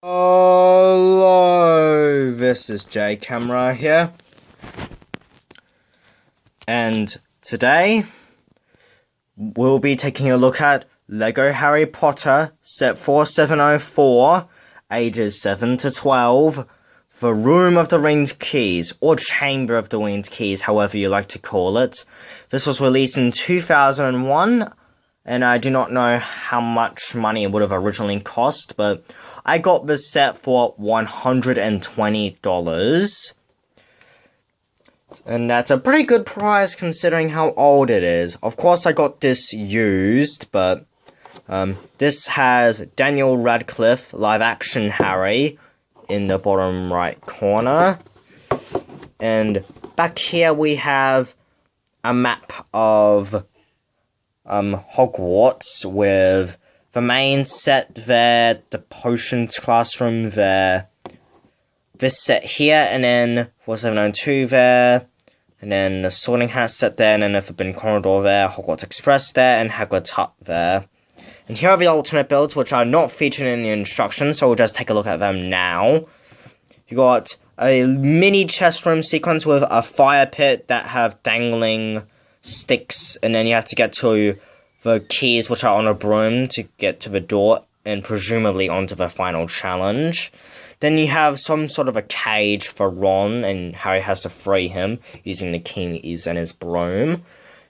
Hello, this is Jcamera here, and today we'll be taking a look at Lego Harry Potter Set 4704, ages 7 to 12, The Room of the Winged Keys, or Chamber of the Winged Keys, however you like to call it. This was released in 2001, and I do not know how much money it would have originally cost, but I got this set for $120. And that's a pretty good price considering how old it is. Of course, I got this used, but this has Daniel Radcliffe, live-action Harry, in the bottom right corner. And back here we have a map of Hogwarts with the main set there, the potions classroom there, this set here, and then 4702 there, and then the Sorting Hat set there, and then the Forbidden Corridor there, Hogwarts Express there, and Hagrid's Hut there. And here are the alternate builds, which are not featured in the instructions, so we'll just take a look at them now. You got a mini chest room sequence with a fire pit that have dangling sticks, and then you have to get to the keys, which are on a broom, to get to the door, and presumably onto the final challenge. Then you have some sort of a cage for Ron, and Harry has to free him using the keys and his broom.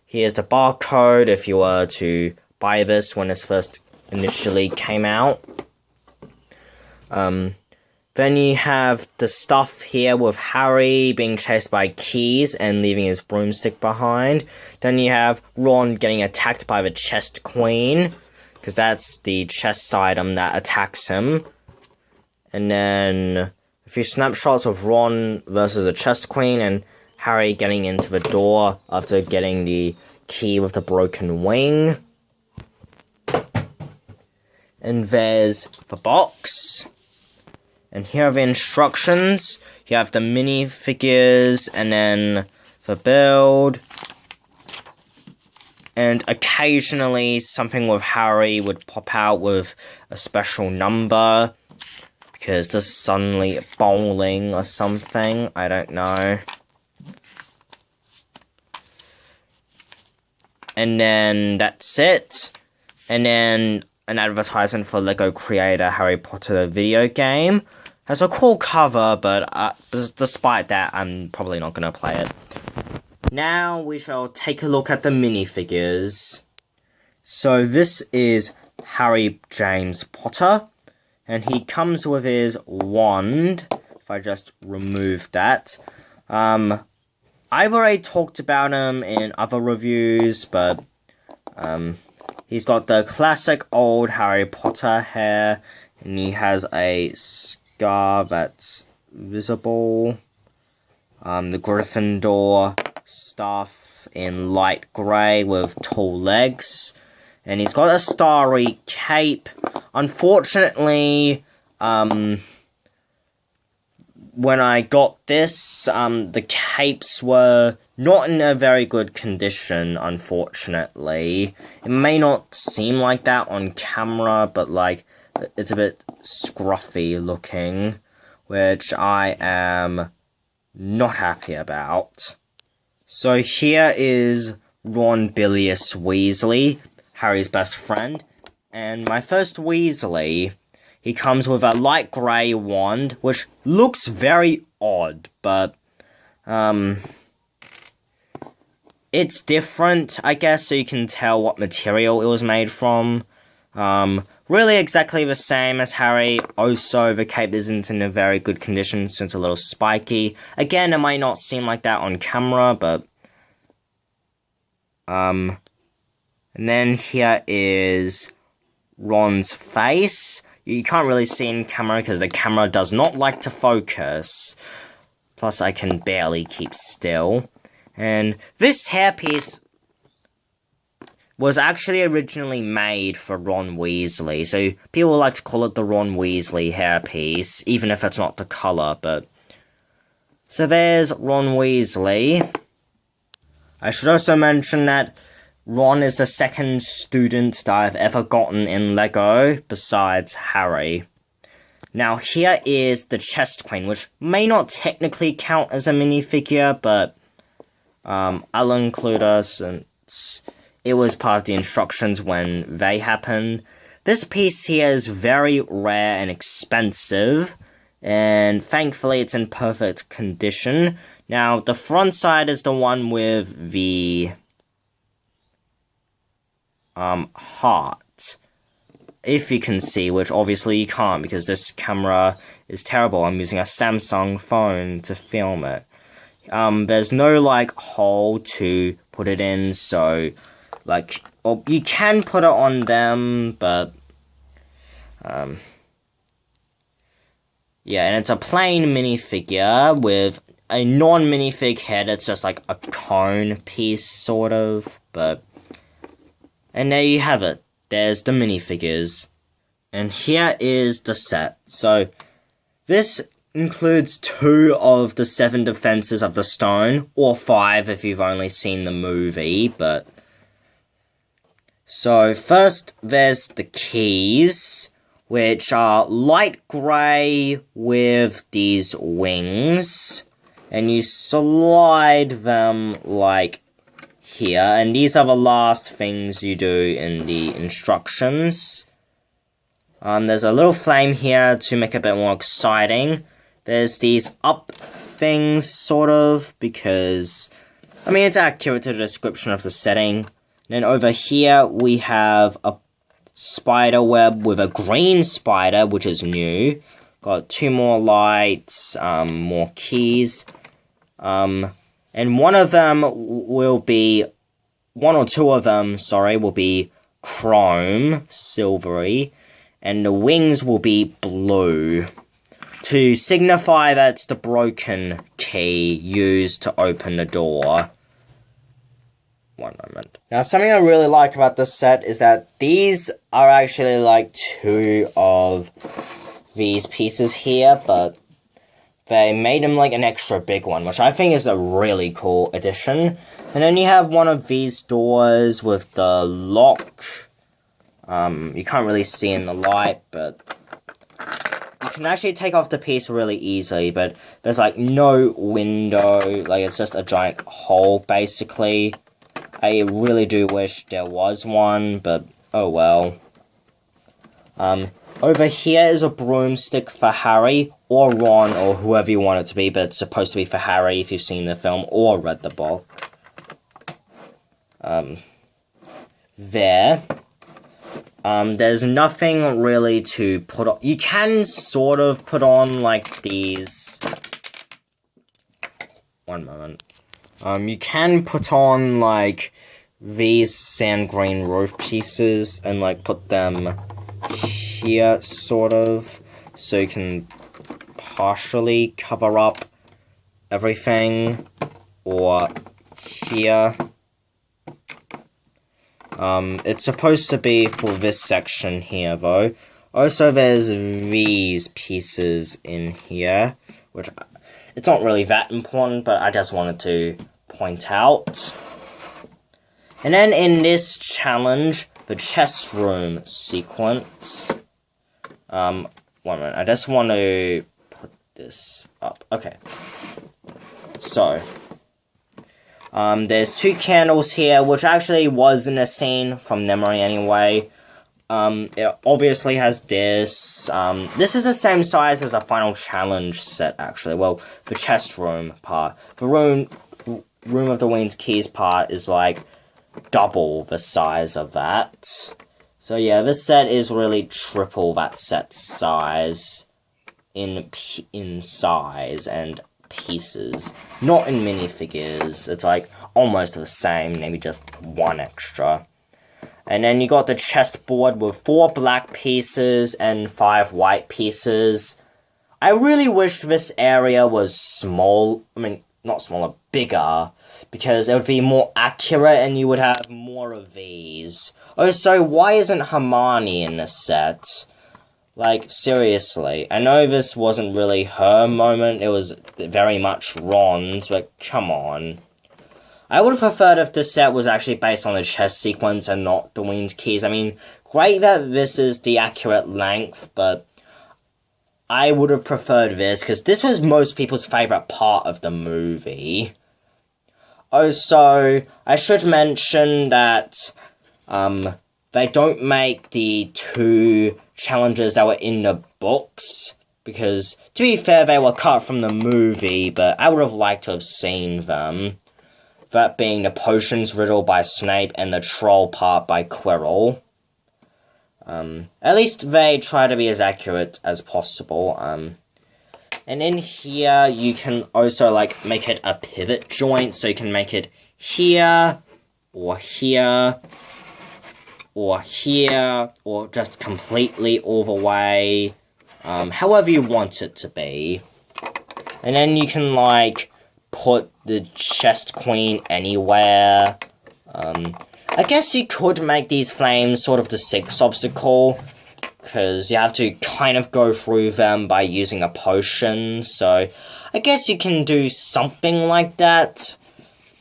Here's the barcode if you were to buy this when this first initially came out. Then you have the stuff here with Harry being chased by keys and leaving his broomstick behind. Then you have Ron getting attacked by the chest queen, because that's the chest item that attacks him. And then a few snapshots of Ron versus the chest queen and Harry getting into the door after getting the key with the broken wing. And there's the box. And here are the instructions. You have the minifigures, and then the build. And occasionally something with Harry would pop out with a special number, because there's suddenly bowling or something, I don't know. And then that's it. And then an advertisement for Lego Creator Harry Potter video game. Has a cool cover, but despite that, I'm probably not going to play it. Now we shall take a look at the minifigures. So this is Harry James Potter, and he comes with his wand. If I just remove that. I've already talked about him in other reviews, but he's got the classic old Harry Potter hair, and he has a scar that's visible. The Gryffindor stuff in light grey with tall legs. And he's got a starry cape. Unfortunately, when I got this, the capes were not in a very good condition, unfortunately. It may not seem like that on camera, but, like, it's a bit scruffy looking, which I am not happy about. So here is Ron Weasley, Harry's best friend, and my first Weasley. He comes with a light grey wand, which looks very odd, but it's different, I guess, so you can tell what material it was made from. Really exactly the same as Harry. Also, the cape isn't in a very good condition, so it's a little spiky. Again, it might not seem like that on camera, but and then here is Ron's face. You can't really see in camera because the camera does not like to focus. Plus, I can barely keep still. And this hairpiece was actually originally made for Ron Weasley, so people like to call it the Ron Weasley hairpiece, even if it's not the colour, but... So there's Ron Weasley. I should also mention that Ron is the second student that I've ever gotten in LEGO, besides Harry. Now here is the chest queen, which may not technically count as a minifigure, but I'll include her since it was part of the instructions when they happened. This piece here is very rare and expensive, and thankfully it's in perfect condition. Now the front side is the one with the heart, if you can see, which obviously you can't because this camera is terrible. I'm using a Samsung phone to film it. There's no like hole to put it in, so like, well, you can put it on them, but yeah, and it's a plain minifigure with a non-minifig head. It's just like a cone piece, sort of, but... And there you have it. There's the minifigures. And here is the set. So, this includes 2 of the 7 defenses of the stone, or 5 if you've only seen the movie, but... So, first, there's the keys, which are light grey with these wings. And you slide them like here, and these are the last things you do in the instructions. There's a little flame here to make it a bit more exciting. There's these up things, sort of, because, I mean, it's accurate to the description of the setting. And then over here, we have a spider web with a green spider, which is new. Got 2 more lights, more keys. And one of them will be, 1 or 2 of them, sorry, will be chrome, silvery, and the wings will be blue, to signify that it's the broken key used to open the door. One moment. Now, something I really like about this set is that these are actually like 2 of these pieces here, but they made them like an extra big one, which I think is a really cool addition. And then you have one of these doors with the lock. You can't really see in the light, but you can actually take off the piece really easily, but there's like no window, like it's just a giant hole basically. I really do wish there was one, but oh well. Over here is a broomstick for Harry, or Ron, or whoever you want it to be, but it's supposed to be for Harry if you've seen the film, or read the book. There's nothing really to put on. You can sort of put on, like, these... One moment. You can put on, like, these sand green roof pieces, and, like, put them here, sort of, so you can partially cover up everything, or here. It's supposed to be for this section here, though. Also, there's these pieces in here, which it's not really that important, but I just wanted to point out. And then in this challenge, the chess room sequence. One minute, I just want to put this up. Okay. So, there's 2 candles here, which actually was in a scene from memory anyway. It obviously has this. This is the same size as a final challenge set, actually. Well, the chess room part. The room of the Winged Keys part is like double the size of that. So yeah, this set is really triple that set's size in size and pieces. Not in minifigures. It's like almost the same, maybe just 1 extra. And then you got the chessboard with 4 black pieces and 5 white pieces. I really wish this area was small. I mean, not smaller, bigger. Because it would be more accurate and you would have more of these. Oh, so why isn't Hermione in this set? Like, seriously. I know this wasn't really her moment. It was very much Ron's, but come on. I would have preferred if this set was actually based on the chess sequence and not the Winged Keys. I mean, great that this is the accurate length, but I would have preferred this, because this was most people's favourite part of the movie. Also, I should mention that, they don't make the 2 challenges that were in the books, because, to be fair, they were cut from the movie, but I would have liked to have seen them. That being the potions riddle by Snape and the troll part by Quirrell. At least they try to be as accurate as possible. And in here, you can also, like, make it a pivot joint, so you can make it here, or here, or here, or just completely all the way, however you want it to be. And then you can, like, put the chest queen anywhere. I guess you could make these flames sort of the 6th obstacle, because you have to kind of go through them by using a potion, so I guess you can do something like that.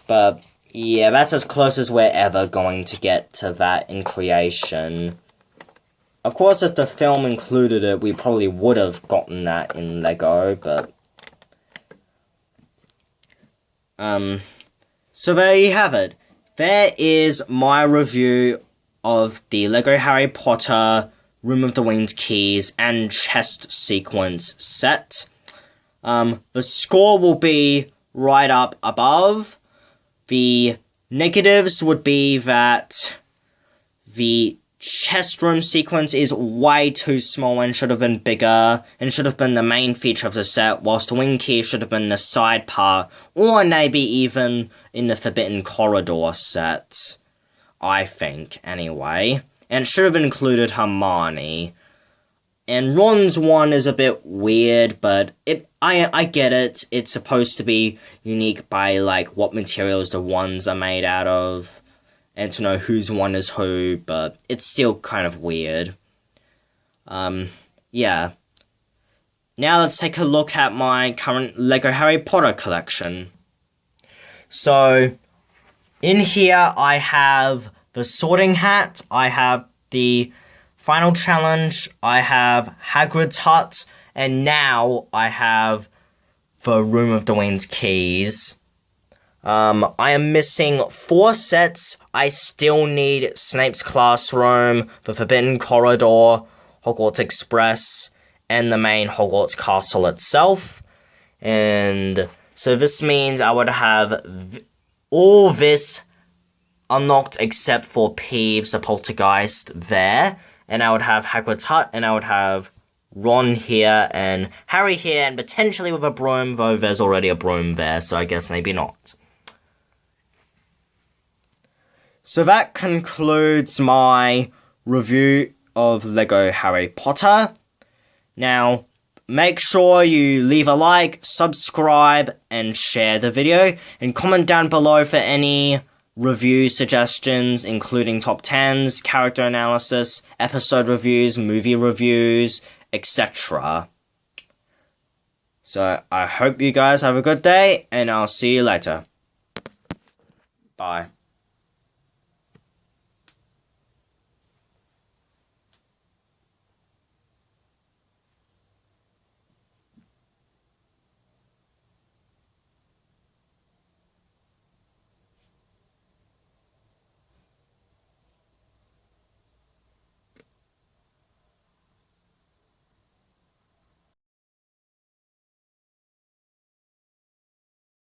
But yeah, that's as close as we're ever going to get to that in creation. Of course, if the film included it, we probably would have gotten that in LEGO, but... So there you have it. There is my review of the LEGO Harry Potter Room of the Winged Keys and chest sequence set. The score will be right up above. The negatives would be that the chest room sequence is way too small and should have been bigger, and should have been the main feature of the set, whilst the wing key should have been the side part, or maybe even in the Forbidden Corridor set, I think, anyway. And it should have included Hermione. And Ron's one is a bit weird, but I get it. It's supposed to be unique by, like, what materials the wands are made out of, and to know whose one is who, but it's still kind of weird. Yeah. Now let's take a look at my current LEGO Harry Potter collection. So, in here I have the Sorting Hat, I have the Final Challenge, I have Hagrid's Hut, and now I have the Room of the Winged Keys. I am missing 4 sets. I still need Snape's Classroom, the Forbidden Corridor, Hogwarts Express, and the main Hogwarts Castle itself. And so this means I would have all this unlocked except for Peeves the Poltergeist there. And I would have Hagrid's Hut, and I would have Ron here, and Harry here, and potentially with a broom, though there's already a broom there, so I guess maybe not. So that concludes my review of LEGO Harry Potter. Now, make sure you leave a like, subscribe, and share the video, and comment down below for any review suggestions, including top 10s, character analysis, episode reviews, movie reviews, etc. So, I hope you guys have a good day, and I'll see you later. Bye.